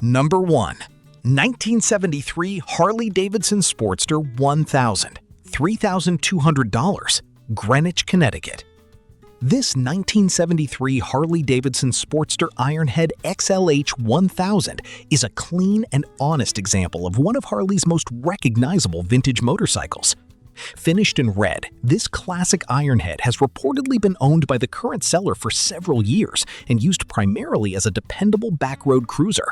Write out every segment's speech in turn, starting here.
Number 1. 1973 Harley-Davidson Sportster 1000, $3,200, Greenwich, Connecticut. This 1973 Harley-Davidson Sportster Ironhead XLH 1000 is a clean and honest example of one of Harley's most recognizable vintage motorcycles. Finished in red, this classic Ironhead has reportedly been owned by the current seller for several years and used primarily as a dependable backroad cruiser.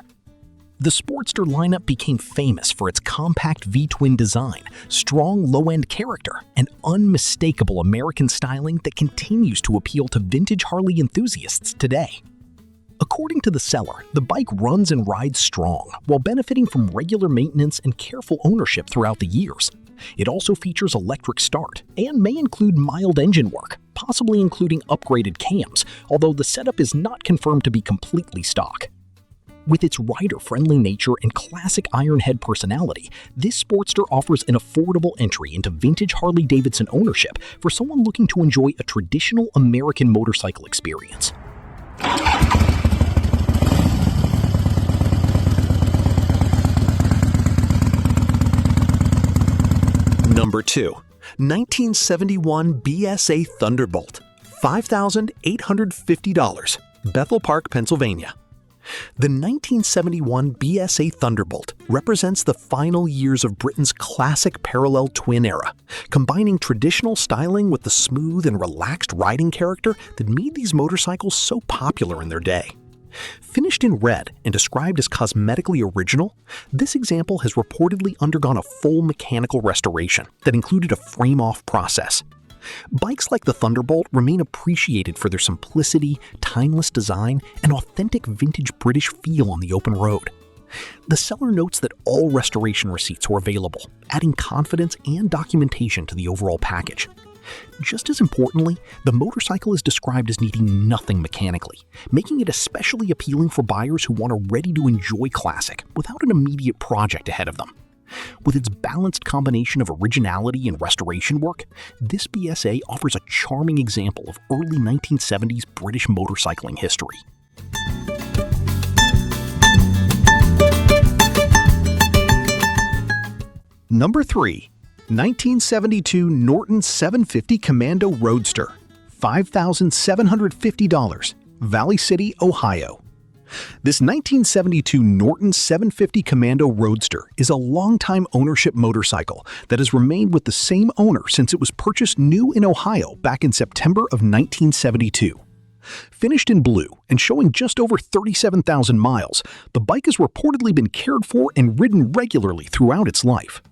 The Sportster lineup became famous for its compact V-twin design, strong low-end character, and unmistakable American styling that continues to appeal to vintage Harley enthusiasts today. According to the seller, the bike runs and rides strong, while benefiting from regular maintenance and careful ownership throughout the years. It also features electric start and may include mild engine work, possibly including upgraded cams, although the setup is not confirmed to be completely stock. With its rider-friendly nature and classic Ironhead personality, this Sportster offers an affordable entry into vintage Harley-Davidson ownership for someone looking to enjoy a traditional American motorcycle experience. Number 2. 1971 BSA Thunderbolt, $5,850, Bethel Park, Pennsylvania. The 1971 BSA Thunderbolt represents the final years of Britain's classic parallel twin era, combining traditional styling with the smooth and relaxed riding character that made these motorcycles so popular in their day. Finished in red and described as cosmetically original, this example has reportedly undergone a full mechanical restoration that included a frame-off process. Bikes like the Thunderbolt remain appreciated for their simplicity, timeless design, and authentic vintage British feel on the open road. The seller notes that all restoration receipts were available, adding confidence and documentation to the overall package. Just as importantly, the motorcycle is described as needing nothing mechanically, making it especially appealing for buyers who want a ready-to-enjoy classic without an immediate project ahead of them. With its balanced combination of originality and restoration work, this BSA offers a charming example of early 1970s British motorcycling history. Number 3. 1972 Norton 750 Commando Roadster, $5,750, Valley City, Ohio. This 1972 Norton 750 Commando Roadster is a long-time ownership motorcycle that has remained with the same owner since it was purchased new in Ohio back in September of 1972. Finished in blue and showing just over 37,000 miles, the bike has reportedly been cared for and ridden regularly throughout its life.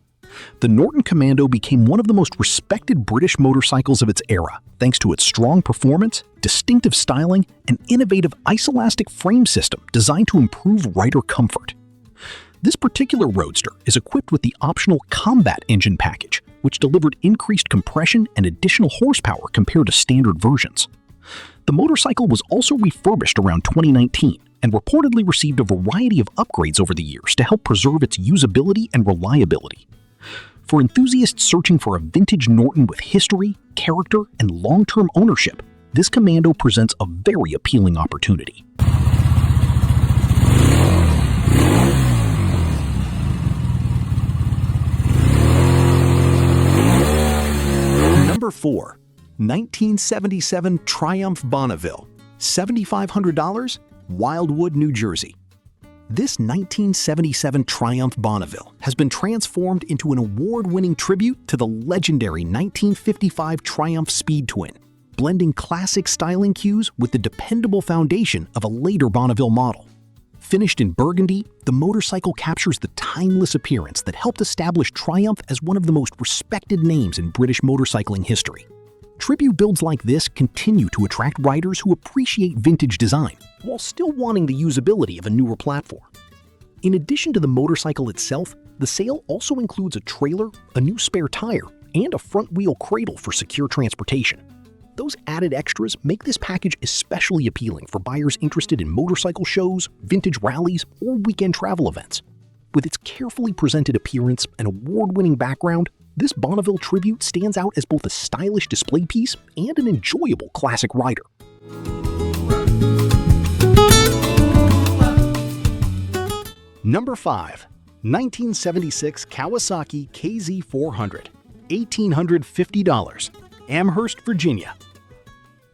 The Norton Commando became one of the most respected British motorcycles of its era, thanks to its strong performance, distinctive styling, and innovative isoelastic frame system designed to improve rider comfort. This particular Roadster is equipped with the optional Combat engine package, which delivered increased compression and additional horsepower compared to standard versions. The motorcycle was also refurbished around 2019 and reportedly received a variety of upgrades over the years to help preserve its usability and reliability. For enthusiasts searching for a vintage Norton with history, character, and long-term ownership, this Commando presents a very appealing opportunity. Number 4. 1977 Triumph Bonneville, $7,500, Wildwood, New Jersey. This 1977 Triumph Bonneville has been transformed into an award-winning tribute to the legendary 1955 Triumph Speed Twin, blending classic styling cues with the dependable foundation of a later Bonneville model. Finished in burgundy, the motorcycle captures the timeless appearance that helped establish Triumph as one of the most respected names in British motorcycling history. Tribute builds like this continue to attract riders who appreciate vintage design, while still wanting the usability of a newer platform. In addition to the motorcycle itself, the sale also includes a trailer, a new spare tire, and a front-wheel cradle for secure transportation. Those added extras make this package especially appealing for buyers interested in motorcycle shows, vintage rallies, or weekend travel events. With its carefully presented appearance and award-winning background, this Bonneville tribute stands out as both a stylish display piece and an enjoyable classic rider. Number 5. 1976 Kawasaki KZ400, $1,850, Amherst, Virginia.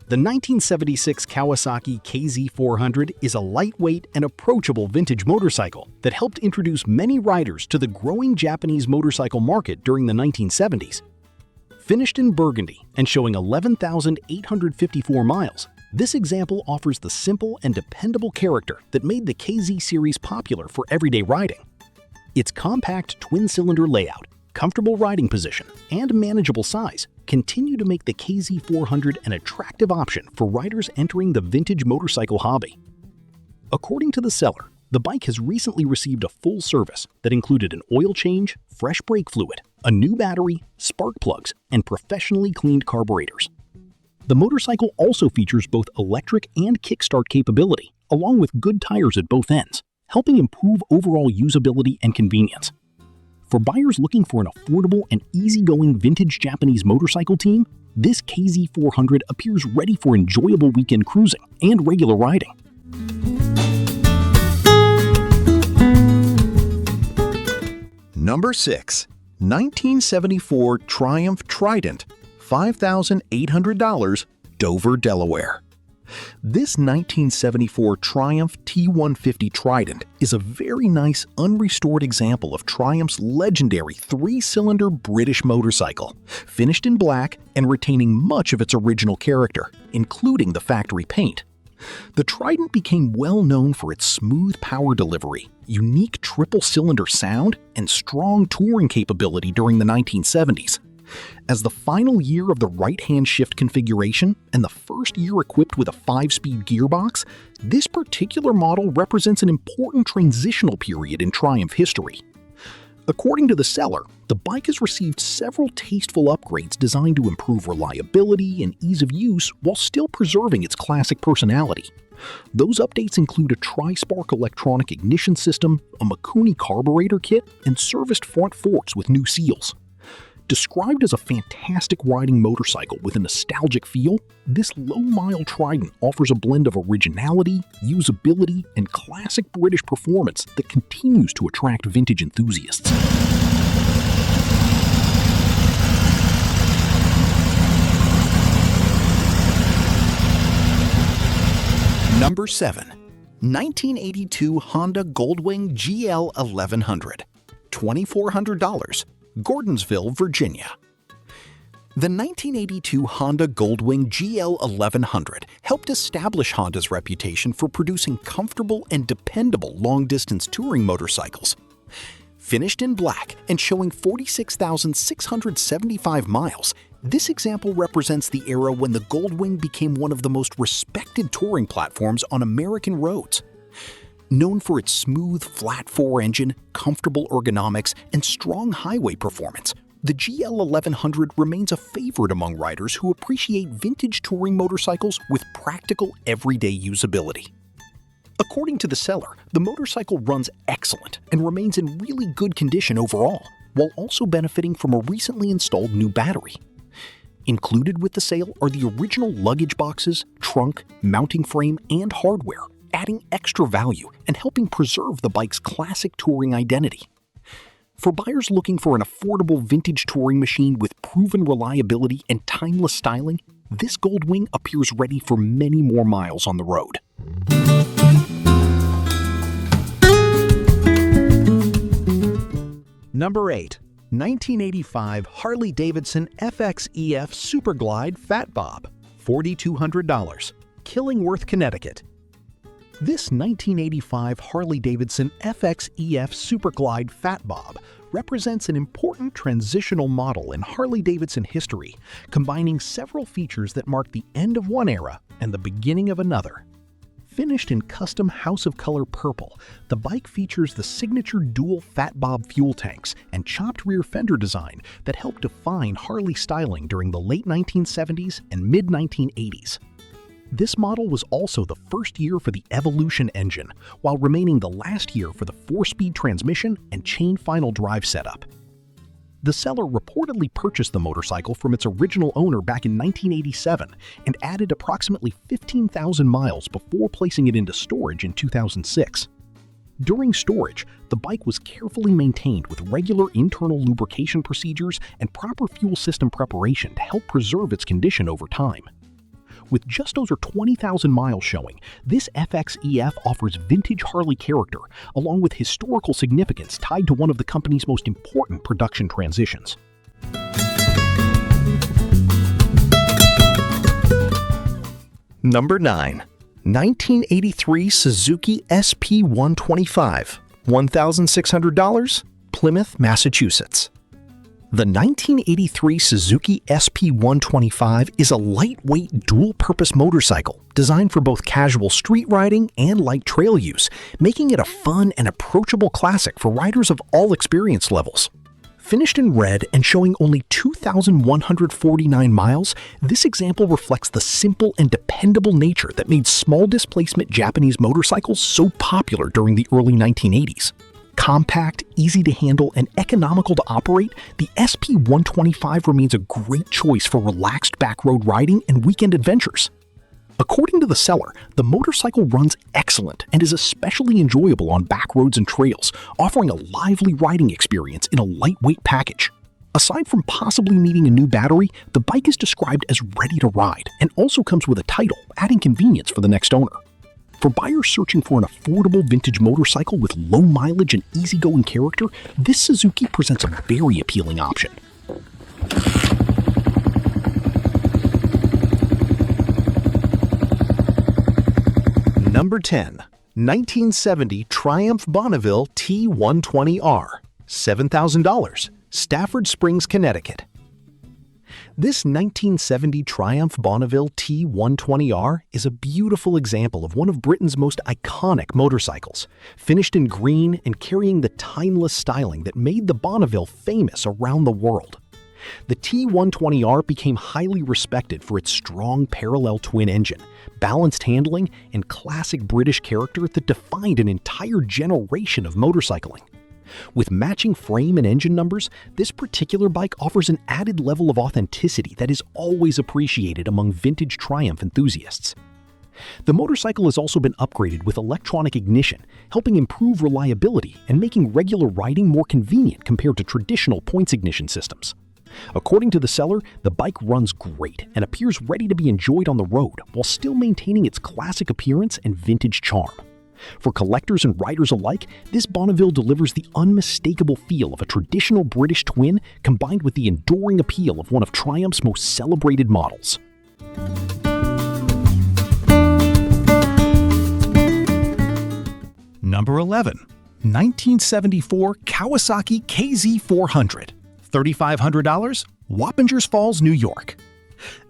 The 1976 Kawasaki KZ400 is a lightweight and approachable vintage motorcycle that helped introduce many riders to the growing Japanese motorcycle market during the 1970s. Finished in burgundy and showing 11,854 miles, this example offers the simple and dependable character that made the KZ series popular for everyday riding. Its compact twin-cylinder layout, comfortable riding position, and manageable size continue to make the KZ400 an attractive option for riders entering the vintage motorcycle hobby. According to the seller, the bike has recently received a full service that included an oil change, fresh brake fluid, a new battery, spark plugs, and professionally cleaned carburetors. The motorcycle also features both electric and kickstart capability, along with good tires at both ends, helping improve overall usability and convenience. For buyers looking for an affordable and easygoing vintage Japanese motorcycle team, this KZ400 appears ready for enjoyable weekend cruising and regular riding. Number 6. 1974 Triumph Trident, $5,800, Dover, Delaware. This 1974 Triumph T150 Trident is a very nice unrestored example of Triumph's legendary three-cylinder British motorcycle, finished in black and retaining much of its original character, including the factory paint. The Trident became well known for its smooth power delivery, unique triple-cylinder sound, and strong touring capability during the 1970s. As the final year of the right-hand shift configuration and the first year equipped with a 5-speed gearbox, this particular model represents an important transitional period in Triumph history. According to the seller, the bike has received several tasteful upgrades designed to improve reliability and ease of use while still preserving its classic personality. Those updates include a tri-spark electronic ignition system, a Mikuni carburetor kit, and serviced front forks with new seals. Described as a fantastic riding motorcycle with a nostalgic feel, this low-mile Trident offers a blend of originality, usability, and classic British performance that continues to attract vintage enthusiasts. Number 7. 1982 Honda Goldwing GL1100, $2,400, Gordonsville, Virginia. The 1982 Honda Goldwing GL1100 helped establish Honda's reputation for producing comfortable and dependable long-distance touring motorcycles. Finished in black and showing 46,675 miles, this example represents the era when the Goldwing became one of the most respected touring platforms on American roads. Known for its smooth, flat-four engine, comfortable ergonomics, and strong highway performance, the GL1100 remains a favorite among riders who appreciate vintage touring motorcycles with practical, everyday usability. According to the seller, the motorcycle runs excellent and remains in really good condition overall, while also benefiting from a recently installed new battery. Included with the sale are the original luggage boxes, trunk, mounting frame, and hardware, adding extra value and helping preserve the bike's classic touring identity. For buyers looking for an affordable vintage touring machine with proven reliability and timeless styling, this Goldwing appears ready for many more miles on the road. Number 8. 1985 Harley-Davidson FXEF Superglide Fat Bob, $4,200, Killingworth, Connecticut. This 1985 Harley-Davidson FXEF Superglide Fat Bob represents an important transitional model in Harley-Davidson history, combining several features that mark the end of one era and the beginning of another. Finished in custom House of Color purple, the bike features the signature dual Fat Bob fuel tanks and chopped rear fender design that helped define Harley styling during the late 1970s and mid-1980s. This model was also the first year for the Evolution engine, while remaining the last year for the 4-speed transmission and chain final drive setup. The seller reportedly purchased the motorcycle from its original owner back in 1987 and added approximately 15,000 miles before placing it into storage in 2006. During storage, the bike was carefully maintained with regular internal lubrication procedures and proper fuel system preparation to help preserve its condition over time. With just over 20,000 miles showing, this FXEF offers vintage Harley character, along with historical significance tied to one of the company's most important production transitions. Number 9. 1983 Suzuki SP125, $1,600, Plymouth, Massachusetts. The 1983 Suzuki SP125 is a lightweight dual-purpose motorcycle designed for both casual street riding and light trail use, making it a fun and approachable classic for riders of all experience levels. Finished in red and showing only 2,149 miles, this example reflects the simple and dependable nature that made small-displacement Japanese motorcycles so popular during the early 1980s. Compact, easy to handle, and economical to operate, the SP125 remains a great choice for relaxed backroad riding and weekend adventures. According to the seller, the motorcycle runs excellent and is especially enjoyable on back roads and trails, offering a lively riding experience in a lightweight package. Aside from possibly needing a new battery, the bike is described as ready to ride and also comes with a title, adding convenience for the next owner. For buyers searching for an affordable vintage motorcycle with low mileage and easygoing character, this Suzuki presents a very appealing option. Number 10. 1970 Triumph Bonneville T120R, $7,000, Stafford Springs, Connecticut. This 1970 Triumph Bonneville T120R is a beautiful example of one of Britain's most iconic motorcycles, finished in green and carrying the timeless styling that made the Bonneville famous around the world. The T120R became highly respected for its strong parallel twin engine, balanced handling, and classic British character that defined an entire generation of motorcycling. With matching frame and engine numbers, this particular bike offers an added level of authenticity that is always appreciated among vintage Triumph enthusiasts. The motorcycle has also been upgraded with electronic ignition, helping improve reliability and making regular riding more convenient compared to traditional points ignition systems. According to the seller, the bike runs great and appears ready to be enjoyed on the road while still maintaining its classic appearance and vintage charm. For collectors and riders alike, this Bonneville delivers the unmistakable feel of a traditional British twin combined with the enduring appeal of one of Triumph's most celebrated models. Number 11. 1974 Kawasaki KZ400, $3,500, Wappingers Falls, New York.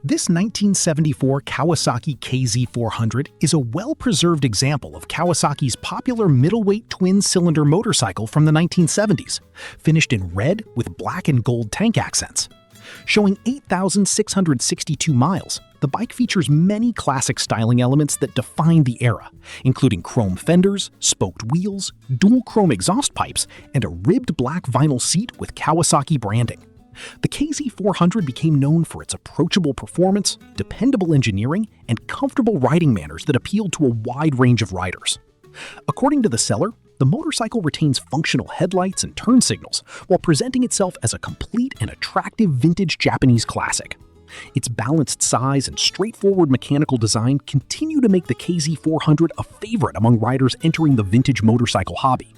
This 1974 Kawasaki KZ400 is a well-preserved example of Kawasaki's popular middleweight twin-cylinder motorcycle from the 1970s, finished in red with black and gold tank accents. Showing 8,662 miles, the bike features many classic styling elements that define the era, including chrome fenders, spoked wheels, dual chrome exhaust pipes, and a ribbed black vinyl seat with Kawasaki branding. The KZ400 became known for its approachable performance, dependable engineering, and comfortable riding manners that appealed to a wide range of riders. According to the seller, the motorcycle retains functional headlights and turn signals while presenting itself as a complete and attractive vintage Japanese classic. Its balanced size and straightforward mechanical design continue to make the KZ400 a favorite among riders entering the vintage motorcycle hobby.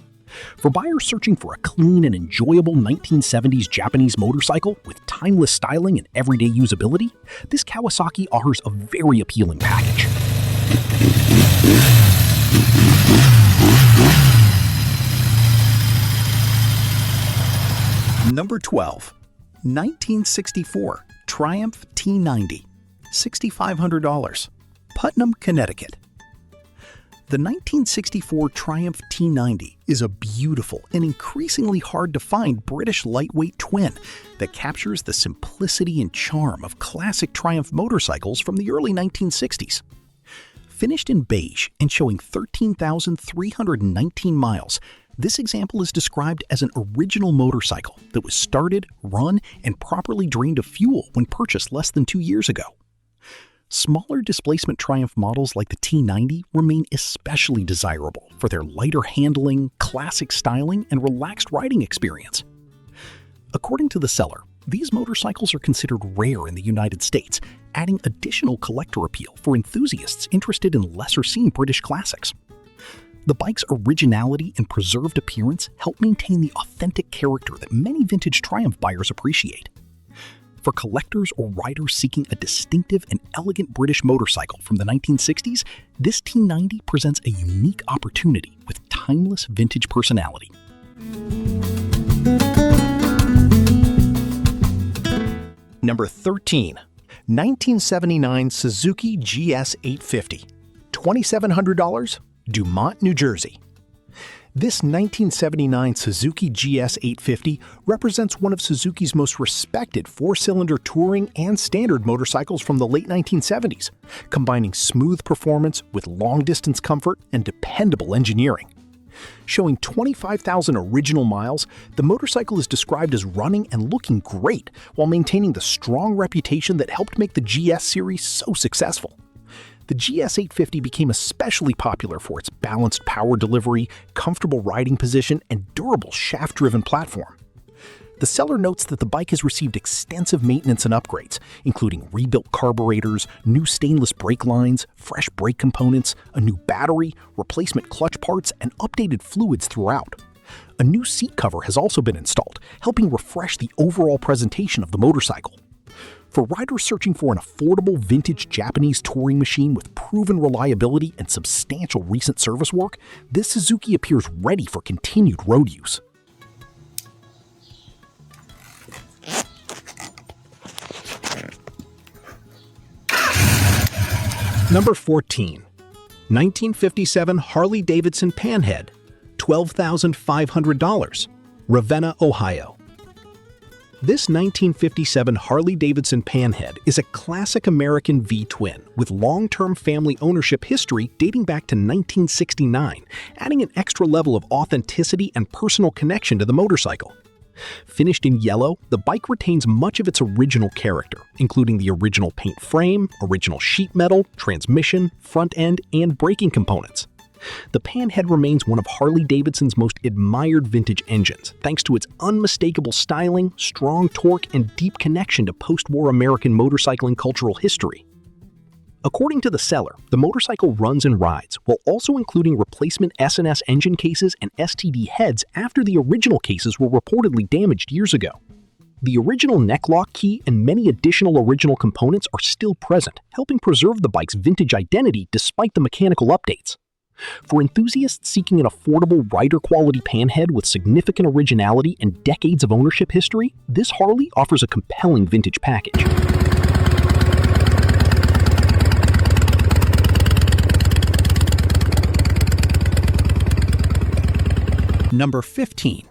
For buyers searching for a clean and enjoyable 1970s Japanese motorcycle with timeless styling and everyday usability, this Kawasaki offers a very appealing package. Number 12. 1964 Triumph T90, $6,500, Putnam, Connecticut. The 1964 Triumph T90 is a beautiful and increasingly hard-to-find British lightweight twin that captures the simplicity and charm of classic Triumph motorcycles from the early 1960s. Finished in beige and showing 13,319 miles, this example is described as an original motorcycle that was started, run, and properly drained of fuel when purchased less than 2 years ago. Smaller displacement Triumph models like the T90 remain especially desirable for their lighter handling, classic styling, and relaxed riding experience. According to the seller, these motorcycles are considered rare in the United States, adding additional collector appeal for enthusiasts interested in lesser-seen British classics. The bike's originality and preserved appearance help maintain the authentic character that many vintage Triumph buyers appreciate. For collectors or riders seeking a distinctive and elegant British motorcycle from the 1960s, this T90 presents a unique opportunity with timeless vintage personality. Number 13. 1979 Suzuki GS850. $2,700, Dumont, New Jersey. This 1979 Suzuki GS850 represents one of Suzuki's most respected four-cylinder touring and standard motorcycles from the late 1970s, combining smooth performance with long-distance comfort and dependable engineering. Showing 25,000 original miles, the motorcycle is described as running and looking great while maintaining the strong reputation that helped make the GS series so successful. The GS850 became especially popular for its balanced power delivery, comfortable riding position, and durable shaft-driven platform. The seller notes that the bike has received extensive maintenance and upgrades, including rebuilt carburetors, new stainless brake lines, fresh brake components, a new battery, replacement clutch parts, and updated fluids throughout. A new seat cover has also been installed, helping refresh the overall presentation of the motorcycle. For riders searching for an affordable vintage Japanese touring machine with proven reliability and substantial recent service work, this Suzuki appears ready for continued road use. Number 14. 1957 Harley-Davidson Panhead. $12,500. Ravenna, Ohio. This 1957 Harley-Davidson Panhead is a classic American V-twin with long-term family ownership history dating back to 1969, adding an extra level of authenticity and personal connection to the motorcycle. Finished in yellow, the bike retains much of its original character, including the original paint frame, original sheet metal, transmission, front end, and braking components. The Panhead remains one of Harley-Davidson's most admired vintage engines, thanks to its unmistakable styling, strong torque, and deep connection to post-war American motorcycling cultural history. According to the seller, the motorcycle runs and rides, while also including replacement S&S engine cases and STD heads after the original cases were reportedly damaged years ago. The original neck lock key and many additional original components are still present, helping preserve the bike's vintage identity despite the mechanical updates. For enthusiasts seeking an affordable rider-quality Panhead with significant originality and decades of ownership history, this Harley offers a compelling vintage package. Number 15.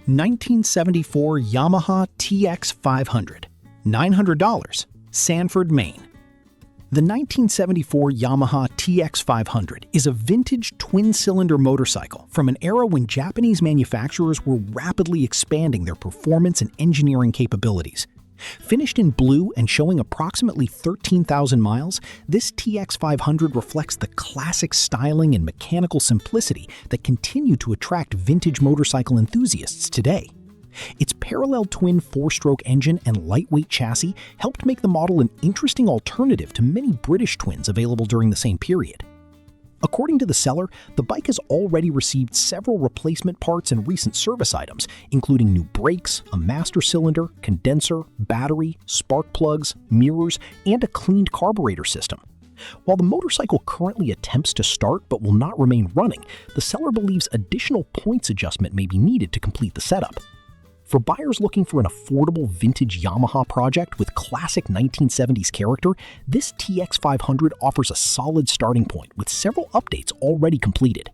1974 Yamaha TX500. $900. Sanford, Maine. The 1974 Yamaha TX500 is a vintage twin-cylinder motorcycle from an era when Japanese manufacturers were rapidly expanding their performance and engineering capabilities. Finished in blue and showing approximately 13,000 miles, this TX500 reflects the classic styling and mechanical simplicity that continue to attract vintage motorcycle enthusiasts today. Its parallel twin four-stroke engine and lightweight chassis helped make the model an interesting alternative to many British twins available during the same period. According to the seller, the bike has already received several replacement parts and recent service items, including new brakes, a master cylinder, condenser, battery, spark plugs, mirrors, and a cleaned carburetor system. While the motorcycle currently attempts to start but will not remain running, the seller believes additional points adjustment may be needed to complete the setup. For buyers looking for an affordable vintage Yamaha project with classic 1970s character, this TX500 offers a solid starting point with several updates already completed.